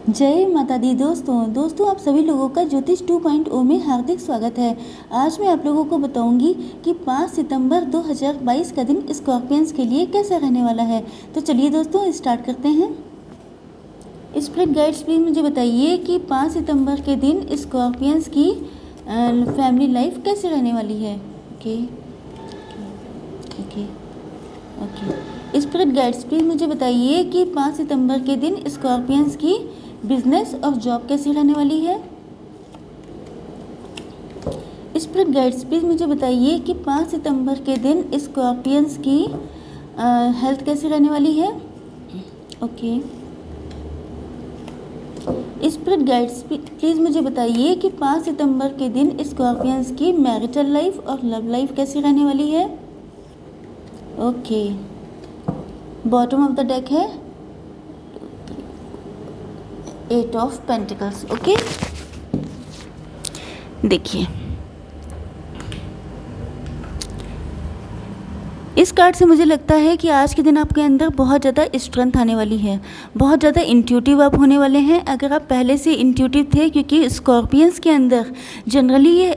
जय माता दी। दोस्तों आप सभी लोगों का ज्योतिष 2.0 में हार्दिक स्वागत है। आज मैं आप लोगों को बताऊंगी कि 5 सितंबर 2022 का दिन स्कॉर्पियंस के लिए कैसा रहने वाला है। तो चलिए दोस्तों स्टार्ट करते हैं। स्पिरिट गाइड्स प्लीज मुझे बताइए कि 5 सितंबर के दिन स्कॉर्पियंस की फैमिली लाइफ कैसे रहने वाली है। ओके। स्पिरिट गाइड्स प्लीज मुझे बताइए कि 5 सितंबर के दिन स्कॉर्पियंस की बिजनेस और जॉब कैसी रहने वाली है। स्पिरिट गाइड्स प्लीज मुझे बताइए कि 5 सितंबर के दिन स्कॉर्पियंस की हेल्थ कैसी रहने वाली है। ओके। स्पिरिट गाइड्स प्लीज मुझे बताइए कि 5 सितंबर के दिन स्कॉर्पियंस की मैरिटल लाइफ और लव लाइफ कैसी रहने वाली है। Okay. Bottom of the deck है 8 ऑफ पेंटिकल्स। ओके, देखिए इस कार्ड से मुझे लगता है कि आज के दिन आपके अंदर बहुत ज़्यादा स्ट्रेंथ आने वाली है, बहुत ज़्यादा इंट्यूटिव आप होने वाले हैं। अगर आप पहले से इंट्यूटिव थे, क्योंकि स्कॉर्पियंस के अंदर जनरली ये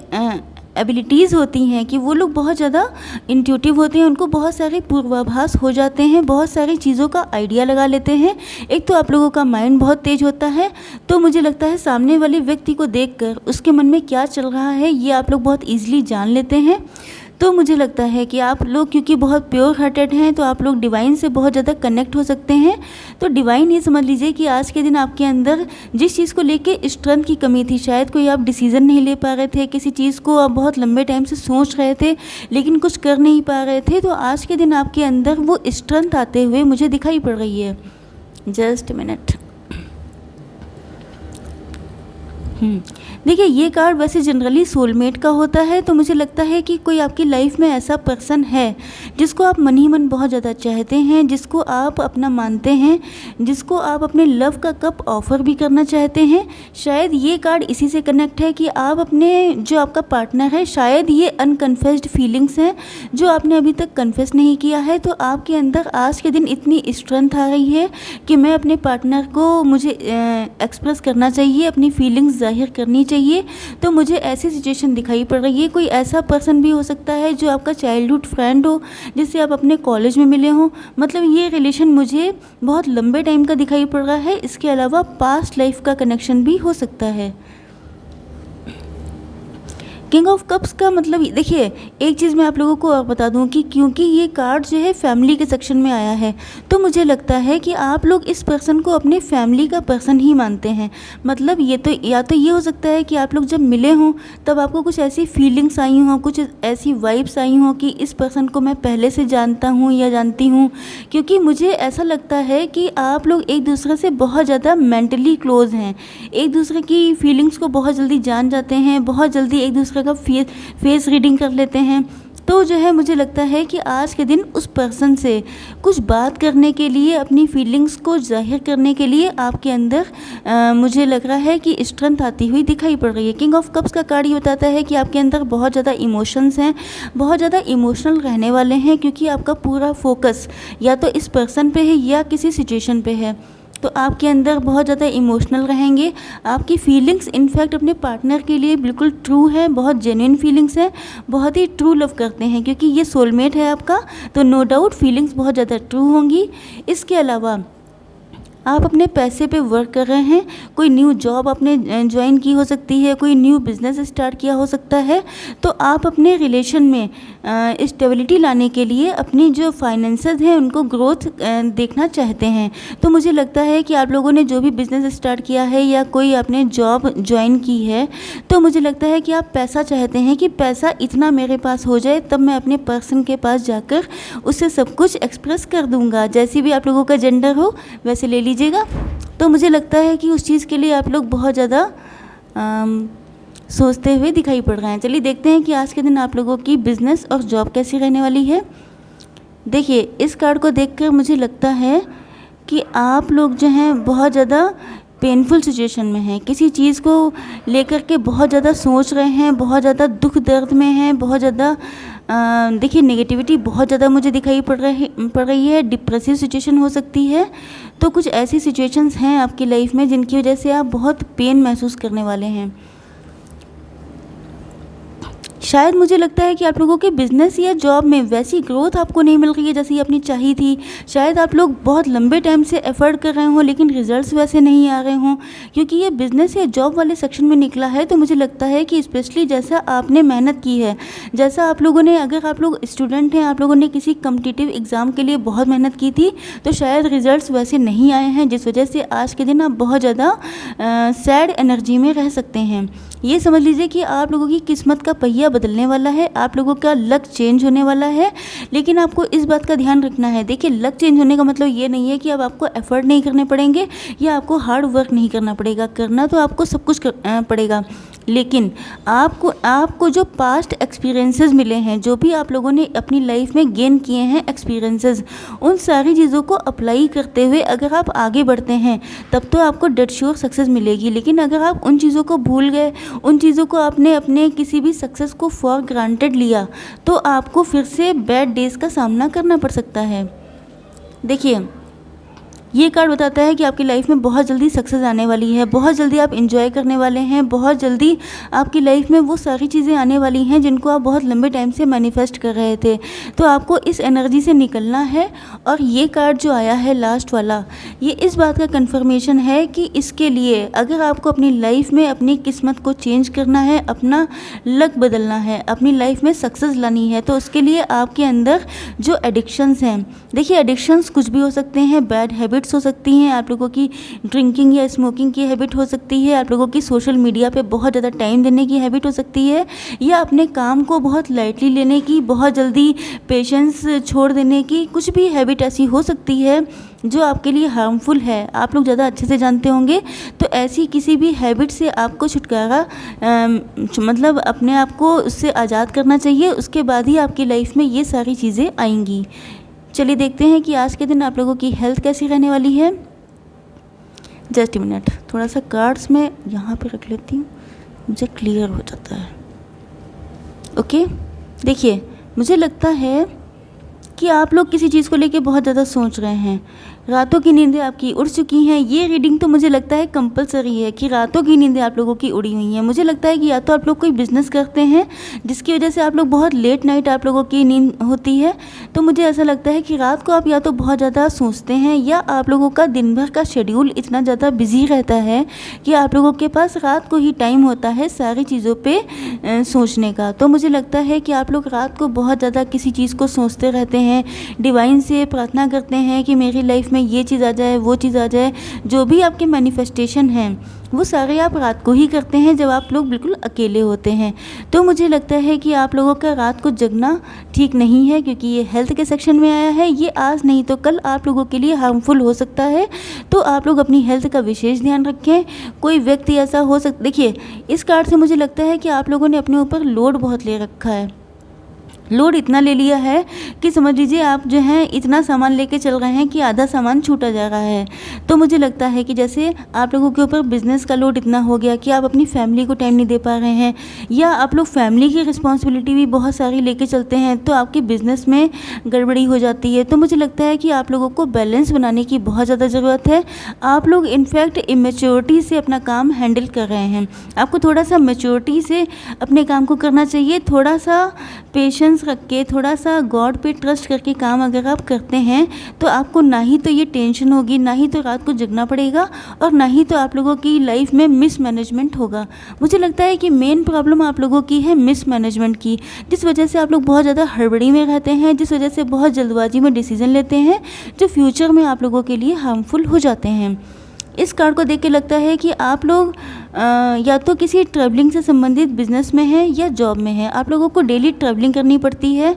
एबिलिटीज़ होती हैं कि वो लोग बहुत ज़्यादा इंट्यूटिव होते हैं, उनको बहुत सारे पूर्वाभास हो जाते हैं, बहुत सारी चीज़ों का आइडिया लगा लेते हैं। एक तो आप लोगों का माइंड बहुत तेज होता है, तो मुझे लगता है सामने वाले व्यक्ति को देखकर उसके मन में क्या चल रहा है ये आप लोग बहुत ईजिली जान लेते हैं। तो मुझे लगता है कि आप लोग क्योंकि बहुत प्योर हार्टेड हैं, तो आप लोग डिवाइन से बहुत ज़्यादा कनेक्ट हो सकते हैं। तो डिवाइन ये समझ लीजिए कि आज के दिन आपके अंदर जिस चीज़ को लेके स्ट्रेंथ की कमी थी, शायद कोई आप डिसीज़न नहीं ले पा रहे थे, किसी चीज़ को आप बहुत लंबे टाइम से सोच रहे थे लेकिन कुछ कर नहीं पा रहे थे, तो आज के दिन आपके अंदर वो स्ट्रेंथ आते हुए मुझे दिखाई पड़ रही है। Just minute. देखिए ये कार्ड वैसे जनरली सोलमेट का होता है, तो मुझे लगता है कि कोई आपकी लाइफ में ऐसा पर्सन है जिसको आप मन ही मन बहुत ज़्यादा चाहते हैं, जिसको आप अपना मानते हैं, जिसको आप अपने लव का कप ऑफर भी करना चाहते हैं। शायद ये कार्ड इसी से कनेक्ट है कि आप अपने जो आपका पार्टनर है, शायद ये अनकन्फेस्ड फीलिंग्स हैं जो आपने अभी तक कन्फेस नहीं किया है। तो आपके अंदर आज के दिन इतनी स्ट्रेंथ आ रही है कि मैं अपने पार्टनर को मुझे एक्सप्रेस करना चाहिए, अपनी फीलिंग्स जाहिर करनी चाहिए। तो मुझे ऐसी सिचुएशन दिखाई पड़ रही है। कोई ऐसा पर्सन भी हो सकता है जो आपका चाइल्डहुड फ्रेंड हो, जिससे आप अपने कॉलेज में मिले हो। मतलब ये रिलेशन मुझे बहुत लंबे टाइम का दिखाई पड़ रहा है। इसके अलावा पास्ट लाइफ का कनेक्शन भी हो सकता है। किंग ऑफ कप्स का मतलब देखिए, एक चीज़ मैं आप लोगों को और बता दूं कि क्योंकि ये कार्ड जो है फैमिली के सेक्शन में आया है, तो मुझे लगता है कि आप लोग इस पर्सन को अपने फैमिली का पर्सन ही मानते हैं। मतलब ये तो या तो ये हो सकता है कि आप लोग जब मिले हों तब आपको कुछ ऐसी फीलिंग्स आई हों, कुछ ऐसी वाइब्स आई हों कि इस पर्सन को मैं पहले से जानता हूँ या जानती हूँ। क्योंकि मुझे ऐसा लगता है कि आप लोग एक दूसरे से बहुत ज़्यादा मेंटली क्लोज हैं, एक दूसरे की फीलिंग्स को बहुत जल्दी जान जाते हैं, बहुत जल्दी एक दूसरे का फेस रीडिंग कर लेते हैं। तो जो है मुझे लगता है कि आज के दिन उस पर्सन से कुछ बात करने के लिए, अपनी फीलिंग्स को जाहिर करने के लिए आपके अंदर मुझे लग रहा है कि स्ट्रेंथ आती हुई दिखाई पड़ रही है। किंग ऑफ कप्स का कार्ड ये बताता है कि आपके अंदर बहुत ज़्यादा इमोशंस हैं, बहुत ज़्यादा इमोशनल रहने वाले हैं, क्योंकि आपका पूरा फोकस या तो इस पर्सन पे है या किसी सिचुएशन पे है। तो आपके अंदर बहुत ज़्यादा इमोशनल रहेंगे। आपकी फीलिंग्स इनफैक्ट अपने पार्टनर के लिए बिल्कुल ट्रू है, बहुत जेन्युइन फीलिंग्स है, बहुत ही ट्रू लव करते हैं, क्योंकि ये सोलमेट है आपका। तो नो डाउट फीलिंग्स बहुत ज़्यादा ट्रू होंगी। इसके अलावा आप अपने पैसे पे वर्क कर रहे हैं, कोई न्यू जॉब आपने ज्वाइन की हो सकती है, कोई न्यू बिजनेस स्टार्ट किया हो सकता है। तो आप अपने रिलेशन में स्टेबिलिटी लाने के लिए अपनी जो फाइनेंसेस हैं उनको ग्रोथ देखना चाहते हैं। तो मुझे लगता है कि आप लोगों ने जो भी बिज़नेस स्टार्ट किया है या कोई आपने जॉब ज्वाइन की है, तो मुझे लगता है कि आप पैसा चाहते हैं कि पैसा इतना मेरे पास हो जाए तब मैं अपने पर्सन के पास जाकर उससे सब कुछ एक्सप्रेस कर दूंगा। जैसी भी आप लोगों का जेंडर हो वैसे ले लीजिएगा। तो मुझे लगता है कि उस चीज़ के लिए आप लोग बहुत ज़्यादा सोचते हुए दिखाई पड़ रहे हैं। चलिए देखते हैं कि आज के दिन आप लोगों की बिज़नेस और जॉब कैसी रहने वाली है। देखिए इस कार्ड को देखकर मुझे लगता है कि आप लोग जो हैं बहुत ज़्यादा पेनफुल सिचुएशन में हैं, किसी चीज़ को लेकर के बहुत ज़्यादा सोच रहे हैं, बहुत ज़्यादा दुख दर्द में हैं, बहुत ज़्यादा देखिए नेगेटिविटी बहुत ज़्यादा मुझे दिखाई पड़ रही है, डिप्रेसिव सिचुएशन हो सकती है। तो कुछ ऐसी सिचुएशंस हैं आपकी लाइफ में जिनकी वजह से आप बहुत पेन महसूस करने वाले हैं। शायद मुझे लगता है कि आप लोगों के बिज़नेस या जॉब में वैसी ग्रोथ आपको नहीं मिल रही है जैसी आपने चाही थी। शायद आप लोग बहुत लंबे टाइम से एफर्ट कर रहे हों लेकिन रिजल्ट्स वैसे नहीं आ रहे हों। क्योंकि ये बिज़नेस या जॉब वाले सेक्शन में निकला है तो मुझे लगता है कि स्पेशली जैसा आपने मेहनत की है, जैसा आप लोगों ने, अगर आप लोग स्टूडेंट हैं, आप लोगों ने किसी कॉम्पिटिटिव एग्ज़ाम के लिए बहुत मेहनत की थी तो शायद रिजल्ट्स वैसे नहीं आए हैं, जिस वजह से आज के दिन आप बहुत ज़्यादा सैड एनर्जी में रह सकते हैं। ये समझ लीजिए कि आप लोगों की किस्मत का पहिया बदलने वाला है, आप लोगों का लक चेंज होने वाला है। लेकिन आपको इस बात का ध्यान रखना है। देखिए लक चेंज होने का मतलब ये नहीं है कि अब आपको एफर्ट नहीं करने पड़ेंगे या आपको हार्ड वर्क नहीं करना पड़ेगा। करना तो आपको सब कुछ पड़ेगा, लेकिन आपको जो पास्ट एक्सपीरियंसेस मिले हैं, जो भी आप लोगों ने अपनी लाइफ में गेन किए हैं एक्सपीरियंसेस, उन सारी चीज़ों को अप्लाई करते हुए अगर आप आगे बढ़ते हैं तब तो आपको डेड श्योर सक्सेस मिलेगी। लेकिन अगर आप उन चीज़ों को भूल गए, उन चीज़ों को आपने अपने किसी भी सक्सेस को फॉर ग्रांटेड लिया, तो आपको फिर से बैड डेज का सामना करना पड़ सकता है। देखिए ये कार्ड बताता है कि आपकी लाइफ में बहुत जल्दी सक्सेस आने वाली है, बहुत जल्दी आप एंजॉय करने वाले हैं, बहुत जल्दी आपकी लाइफ में वो सारी चीज़ें आने वाली हैं जिनको आप बहुत लंबे टाइम से मैनिफेस्ट कर रहे थे। तो आपको इस एनर्जी से निकलना है। और ये कार्ड जो आया है लास्ट वाला, ये इस बात का कन्फर्मेशन है कि इसके लिए अगर आपको अपनी लाइफ में अपनी किस्मत को चेंज करना है, अपना लक बदलना है, अपनी लाइफ में सक्सेस लानी है, तो उसके लिए आपके अंदर जो एडिक्शंस हैं, देखिए एडिक्शंस कुछ भी हो सकते हैं, बैड हैबिट्स हो सकती हैं, आप लोगों की ड्रिंकिंग या स्मोकिंग की हैबिट हो सकती है, आप लोगों की सोशल मीडिया पे बहुत ज़्यादा टाइम देने की हैबिट हो सकती है, या अपने काम को बहुत लाइटली लेने की, बहुत जल्दी पेशेंस छोड़ देने की कुछ भी हैबिट ऐसी हो सकती है जो आपके लिए हार्मफुल है। आप लोग ज़्यादा अच्छे से जानते होंगे। तो ऐसी किसी भी हैबिट से आपको छुटकारा मतलब अपने आप को उससे आज़ाद करना चाहिए। उसके बाद ही आपकी लाइफ में ये सारी चीज़ें आएंगी। चलिए देखते हैं कि आज के दिन आप लोगों की हेल्थ कैसी रहने वाली है। जस्ट मिनट, थोड़ा सा कार्ड्स मैं यहाँ पे रख लेती हूँ, मुझे क्लियर हो जाता है। ओके, देखिए मुझे लगता है कि आप लोग किसी चीज़ को लेके बहुत ज़्यादा सोच रहे हैं, रातों की नींदें आपकी उड़ चुकी हैं। ये रीडिंग तो मुझे लगता है कंपलसरी है कि रातों की नींदें आप लोगों की उड़ी हुई हैं। मुझे लगता है कि या तो आप लोग कोई बिज़नेस करते हैं जिसकी वजह से आप लोग बहुत लेट नाइट आप लोगों की नींद होती है। तो मुझे ऐसा लगता है कि रात को आप या तो बहुत ज़्यादा सोचते हैं या आप लोगों का दिन भर का शेड्यूल इतना ज़्यादा बिजी रहता है कि आप लोगों के पास रात को ही टाइम होता है सारी चीज़ों पर सोचने का। तो मुझे लगता है कि आप लोग रात को बहुत ज़्यादा किसी चीज़ को सोचते रहते हैं, डिवाइन से प्रार्थना करते हैं कि मेरी लाइफ में ये चीज़ आ जाए, वो चीज़ आ जाए। जो भी आपके मैनिफेस्टेशन हैं वो सारे आप रात को ही करते हैं जब आप लोग बिल्कुल अकेले होते हैं। तो मुझे लगता है कि आप लोगों का रात को जगना ठीक नहीं है, क्योंकि ये हेल्थ के सेक्शन में आया है। ये आज नहीं तो कल आप लोगों के लिए हार्मफुल हो सकता है। तो आप लोग अपनी हेल्थ का विशेष ध्यान रखें। कोई व्यक्ति ऐसा हो सकता, देखिए इस कार्ड से मुझे लगता है कि आप लोगों ने अपने ऊपर लोड बहुत ले रखा है। लोड इतना ले लिया है कि समझ लीजिए आप जो हैं इतना सामान लेके चल रहे हैं कि आधा सामान छूटा जा रहा है। तो मुझे लगता है कि जैसे आप लोगों के ऊपर बिज़नेस का लोड इतना हो गया कि आप अपनी फैमिली को टाइम नहीं दे पा रहे हैं, या आप लोग फैमिली की रिस्पॉन्सिबिलिटी भी बहुत सारी लेके चलते हैं तो आपके बिज़नेस में गड़बड़ी हो जाती है। तो मुझे लगता है कि आप लोगों को बैलेंस बनाने की बहुत ज़्यादा ज़रूरत है। आप लोग इनफैक्ट इमेच्योरिटी से अपना काम हैंडल कर रहे हैं। आपको थोड़ा सा मैच्योरिटी से अपने काम को करना चाहिए। थोड़ा सा पेशेंस रख के, थोड़ा सा गॉड पे ट्रस्ट करके काम अगर आप करते हैं तो आपको ना ही तो ये टेंशन होगी, ना ही तो रात को जगना पड़ेगा, और ना ही तो आप लोगों की लाइफ में मिसमैनेजमेंट होगा। मुझे लगता है कि मेन प्रॉब्लम आप लोगों की है मिसमैनेजमेंट की, जिस वजह से आप लोग बहुत ज़्यादा हड़बड़ी में रहते हैं, जिस वजह से बहुत जल्दबाजी में डिसीजन लेते हैं जो फ्यूचर में आप लोगों के लिए हार्मफुल हो जाते हैं। इस कार्ड को देख के लगता है कि आप लोग या तो किसी ट्रैवलिंग से संबंधित बिजनेस में हैं या जॉब में हैं। आप लोगों को डेली ट्रैवलिंग करनी पड़ती है।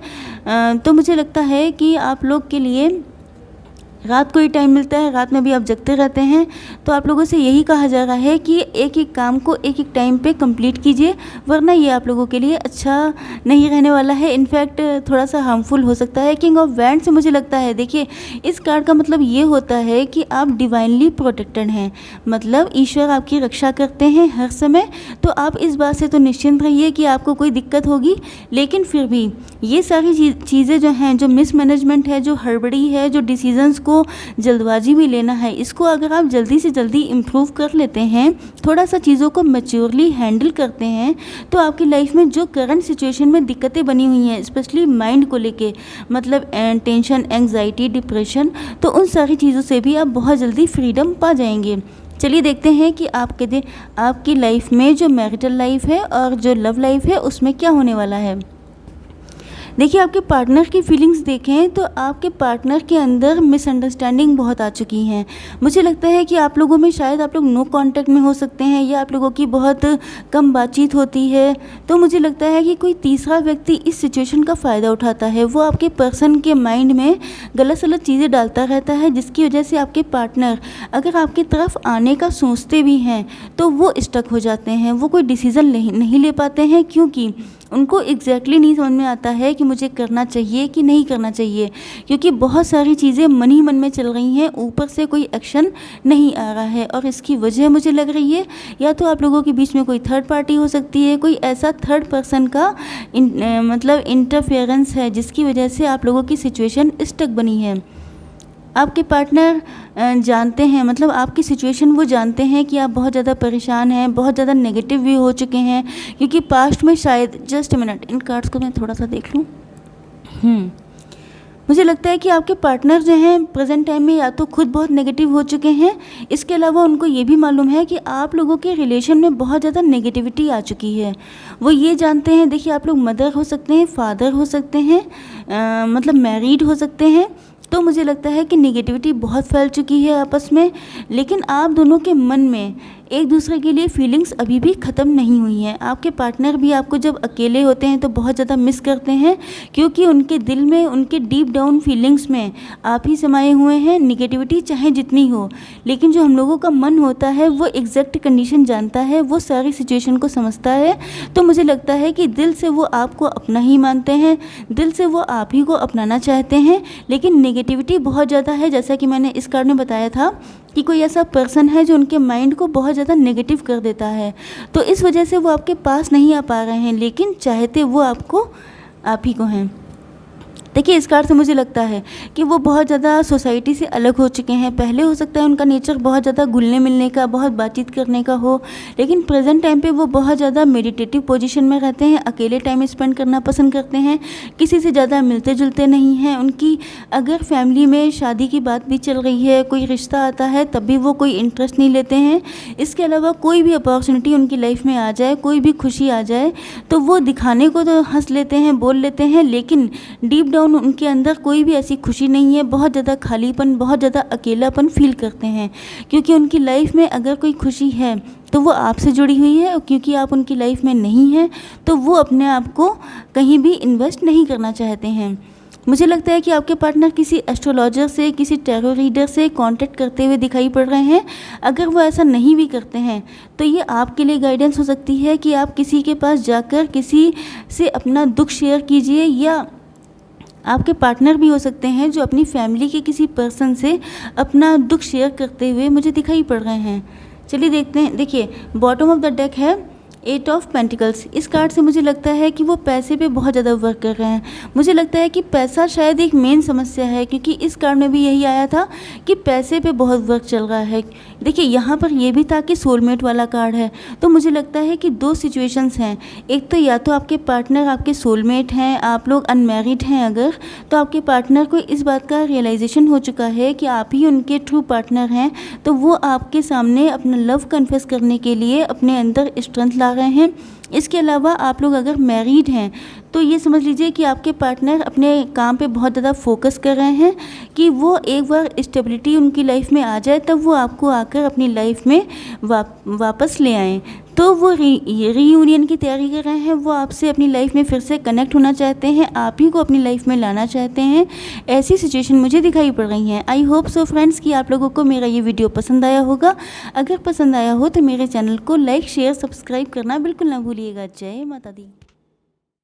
तो मुझे लगता है कि आप लोग के लिए रात को ही टाइम मिलता है, रात में भी आप जगते रहते हैं। तो आप लोगों से यही कहा जा रहा है कि एक एक काम को एक एक टाइम पे कंप्लीट कीजिए, वरना ये आप लोगों के लिए अच्छा नहीं रहने वाला है, इनफैक्ट थोड़ा सा हार्मफुल हो सकता है। किंग ऑफ वैंड से मुझे लगता है, देखिए इस कार्ड का मतलब ये होता है कि आप डिवाइनली प्रोटेक्टेड हैं, मतलब ईश्वर आपकी रक्षा करते हैं हर समय। तो आप इस बात से तो निश्चिंत रहिए कि आपको कोई दिक्कत होगी, लेकिन फिर भी ये सारी चीज़ें जो हैं, जो मिसमैनेजमेंट है, जो हड़बड़ी है, जो डिसीजंस को जल्दबाजी में लेना है, इसको अगर आप जल्दी से जल्दी इम्प्रूव कर लेते हैं, थोड़ा सा चीज़ों को मैच्योरली हैंडल करते हैं, तो आपकी लाइफ में जो करंट सिचुएशन में दिक्कतें बनी हुई हैं, स्पेशली माइंड को लेके, मतलब टेंशन, एंग्जाइटी, डिप्रेशन, तो उन सारी चीज़ों से भी आप बहुत जल्दी फ्रीडम पा जाएंगे। चलिए देखते हैं कि आपकी लाइफ में जो मैरिटल लाइफ है और जो लव लाइफ है उसमें क्या होने वाला है। देखिए आपके पार्टनर की फीलिंग्स देखें तो आपके पार्टनर के अंदर मिसअंडरस्टैंडिंग बहुत आ चुकी हैं। मुझे लगता है कि आप लोगों में शायद आप लोग नो कांटेक्ट में हो सकते हैं, या आप लोगों की बहुत कम बातचीत होती है। तो मुझे लगता है कि कोई तीसरा व्यक्ति इस सिचुएशन का फ़ायदा उठाता है, वो आपके पर्सन के माइंड में गलत सलत चीज़ें डालता रहता है, जिसकी वजह से आपके पार्टनर अगर आपकी तरफ आने का सोचते भी हैं तो वो स्टक हो जाते हैं, वो कोई डिसीज़न नहीं ले पाते हैं, क्योंकि उनको एग्जैक्टली नहीं समझ में आता है कि मुझे करना चाहिए कि नहीं करना चाहिए, क्योंकि बहुत सारी चीज़ें मन ही मन में चल रही हैं, ऊपर से कोई एक्शन नहीं आ रहा है। और इसकी वजह मुझे लग रही है या तो आप लोगों के बीच में कोई थर्ड पार्टी हो सकती है, कोई ऐसा थर्ड पर्सन का मतलब इंटरफेरेंस है, जिसकी वजह से आप लोगों की सिचुएशन स्टक बनी है। आपके पार्टनर जानते हैं, मतलब आपकी सिचुएशन वो जानते हैं कि आप बहुत ज़्यादा परेशान हैं, बहुत ज़्यादा नेगेटिव भी हो चुके हैं, क्योंकि पास्ट में शायद, जस्ट मिनट, इन कार्ड्स को मैं थोड़ा सा देख लूँ। मुझे लगता है कि आपके पार्टनर जो हैं प्रेजेंट टाइम में या तो खुद बहुत नेगेटिव हो चुके हैं, इसके अलावा उनको ये भी मालूम है कि आप लोगों के रिलेशन में बहुत ज़्यादा नेगेटिविटी आ चुकी है। वो ये जानते हैं, देखिए आप लोग मदर हो सकते हैं, फादर हो सकते हैं, मतलब मैरिड हो सकते हैं। तो मुझे लगता है कि नेगेटिविटी बहुत फैल चुकी है आपस में, लेकिन आप दोनों के मन में एक दूसरे के लिए फीलिंग्स अभी भी ख़त्म नहीं हुई हैं। आपके पार्टनर भी आपको जब अकेले होते हैं तो बहुत ज़्यादा मिस करते हैं, क्योंकि उनके दिल में, उनके डीप डाउन फीलिंग्स में आप ही समाये हुए हैं। निगेटिविटी चाहे जितनी हो, लेकिन जो हम लोगों का मन होता है वो एग्जैक्ट कंडीशन जानता है, वो सारी सिचुएशन को समझता है। तो मुझे लगता है कि दिल से वो आपको अपना ही मानते हैं, दिल से वो आप ही को अपनाना चाहते हैं, लेकिन नेगेटिविटी बहुत ज़्यादा है। जैसा कि मैंने इस कार्ड में बताया था कि कोई ऐसा पर्सन है जो उनके माइंड को बहुत ज़्यादा नेगेटिव कर देता है, तो इस वजह से वो आपके पास नहीं आ पा रहे हैं, लेकिन चाहते वो आप ही को हैं। देखिए इस कार्ड से मुझे लगता है कि वो बहुत ज़्यादा सोसाइटी से अलग हो चुके हैं। पहले हो सकता है उनका नेचर बहुत ज़्यादा घुलने मिलने का, बहुत बातचीत करने का हो, लेकिन प्रेजेंट टाइम पे वो बहुत ज़्यादा मेडिटेटिव पोजीशन में रहते हैं, अकेले टाइम स्पेंड करना पसंद करते हैं, किसी से ज़्यादा मिलते जुलते नहीं हैं। उनकी अगर फैमिली में शादी की बात भी चल रही है, कोई रिश्ता आता है, तब भी वो कोई इंटरेस्ट नहीं लेते हैं। इसके अलावा कोई भी अपॉर्चुनिटी उनकी लाइफ में आ जाए, कोई भी खुशी आ जाए, तो वो दिखाने को तो हंस लेते हैं, बोल लेते हैं, लेकिन डीप डाउन उनके अंदर कोई भी ऐसी खुशी नहीं है। बहुत ज़्यादा खालीपन, बहुत ज़्यादा अकेलापन फील करते हैं, क्योंकि उनकी लाइफ में अगर कोई खुशी है तो वो आपसे जुड़ी हुई है, और क्योंकि आप उनकी लाइफ में नहीं हैं तो वो अपने आप को कहीं भी इन्वेस्ट नहीं करना चाहते हैं। मुझे लगता है कि आपके पार्टनर किसी एस्ट्रोलॉजर से, किसी टैरो रीडर से कांटेक्ट करते हुए दिखाई पड़ रहे हैं। अगर वो ऐसा नहीं भी करते हैं तो ये आपके लिए गाइडेंस हो सकती है कि आप किसी के पास जाकर किसी से अपना दुख शेयर कीजिए, या आपके पार्टनर भी हो सकते हैं जो अपनी फैमिली के किसी पर्सन से अपना दुख शेयर करते हुए मुझे दिखाई पड़ रहे हैं। चलिए देखते हैं। देखिए बॉटम ऑफ द डेक है 8 ऑफ पेंटिकल्स। इस कार्ड से मुझे लगता है कि वो पैसे पे बहुत ज़्यादा वर्क कर रहे हैं। मुझे लगता है कि पैसा शायद एक मेन समस्या है, क्योंकि इस कार्ड में भी यही आया था कि पैसे पे बहुत वर्क चल रहा है। देखिए यहाँ पर ये भी था कि सोलमेट वाला कार्ड है, तो मुझे लगता है कि दो सिचुएशंस हैं। एक तो या तो आपके पार्टनर आपके सोलमेट हैं, आप लोग अनमैरिड हैं अगर, तो आपके पार्टनर को इस बात का रियलाइजेशन हो चुका है कि आप ही उनके ट्रू पार्टनर हैं, तो वो आपके सामने अपना लव कन्फेस करने के लिए अपने अंदर स्ट्रेंथ ला रहे हैं। इसके अलावा आप लोग अगर मैरिड हैं तो ये समझ लीजिए कि आपके पार्टनर अपने काम पे बहुत ज़्यादा फोकस कर रहे हैं कि वो एक बार स्टेबिलिटी उनकी लाइफ में आ जाए तब वो आपको आकर अपनी लाइफ में वापस ले आएँ। तो वो रीयूनियन की तैयारी कर रहे हैं, वो आपसे अपनी लाइफ में फिर से कनेक्ट होना चाहते हैं, आप ही को अपनी लाइफ में लाना चाहते हैं। ऐसी सिचुएशन मुझे दिखाई पड़ रही हैं। आई होप सो फ्रेंड्स कि आप लोगों को मेरा ये वीडियो पसंद आया होगा। अगर पसंद आया हो तो मेरे चैनल को लाइक शेयर सब्सक्राइब करना बिल्कुल ना भूलिएगा। जय माता दी।